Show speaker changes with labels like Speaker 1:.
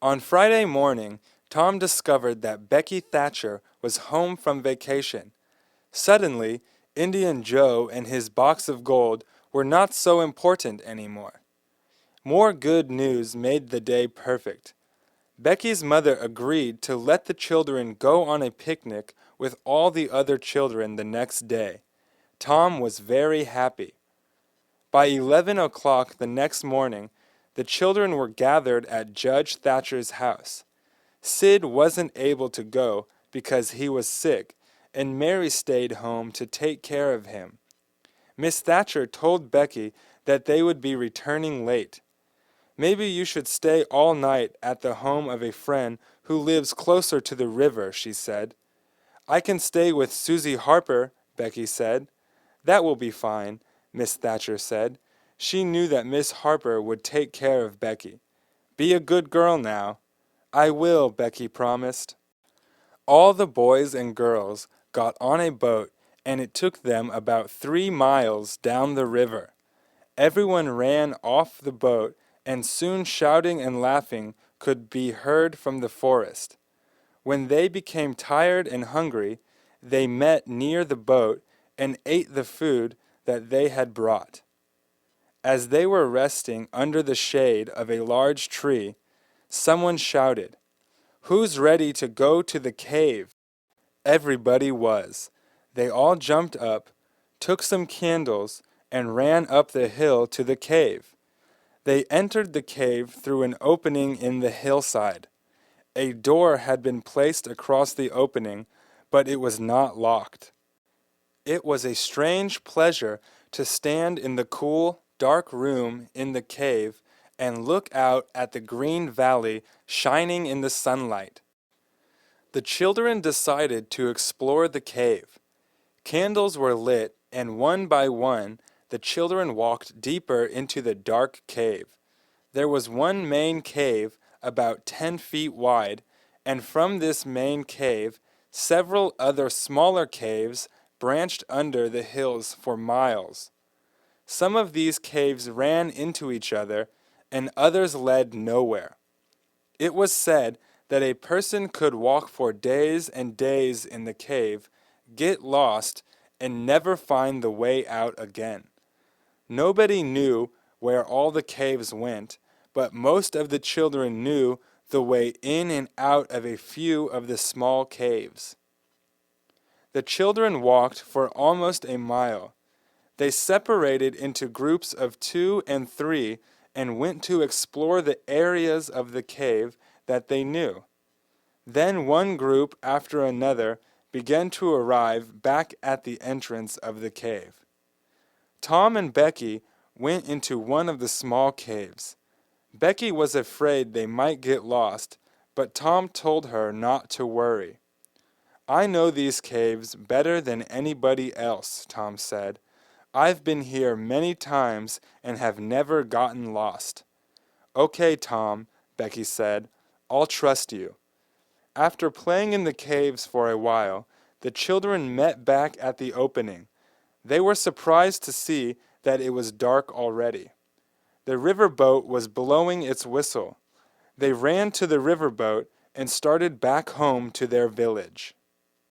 Speaker 1: On Friday morning, Tom discovered that Becky Thatcher was home from vacation. Suddenly, Indian Joe and his box of gold were not so important anymore. More good news made the day perfect. Becky's mother agreed to let the children go on a picnic with all the other children the next day. Tom was very happy. By 11 o'clock the next morning, the children were gathered at Judge Thatcher's house. Sid wasn't able to go because he was sick, and Mary stayed home to take care of him. Miss Thatcher told Becky that they would be returning late. Maybe you should stay all night at the home of a friend who lives closer to the river, she said. I can stay with Susie Harper, Becky said. That will be fine, Miss Thatcher said. She knew that Miss Harper would take care of Becky. Be a good girl now. I will, Becky promised. All the boys and girls got on a boat, and it took them about 3 miles down the river. Everyone ran off the boat, and soon shouting and laughing could be heard from the forest. When they became tired and hungry, they met near the boat and ate the food that they had brought. As they were resting under the shade of a large tree, someone shouted, "Who's ready to go to the cave?" Everybody was. They all jumped up, took some candles, and ran up the hill to the cave. They entered the cave through an opening in the hillside. A door had been placed across the opening, but it was not locked. It was a strange pleasure to stand in the cool, dark room in the cave and look out at the green valley shining in the sunlight. The children decided to explore the cave. Candles were lit, and one by one, the children walked deeper into the dark cave. There was one main cave about 10 feet wide, and from this main cave, several other smaller caves branched under the hills for miles. Some of these caves ran into each other, and others led nowhere. It was said that a person could walk for days and days in the cave, get lost, and never find the way out again. Nobody knew where all the caves went, but most of the children knew the way in and out of a few of the small caves. The children walked for almost a mile. They separated into groups of 2 and 3 and went to explore the areas of the cave that they knew. Then one group after another began to arrive back at the entrance of the cave. Tom and Becky went into one of the small caves. Becky was afraid they might get lost, but Tom told her not to worry. I know these caves better than anybody else, Tom said. I've been here many times and have never gotten lost. Okay, Tom, Becky said. I'll trust you. After playing in the caves for a while, the children met back at the opening. They were surprised to see that it was dark already. The riverboat was blowing its whistle. They ran to the riverboat and started back home to their village.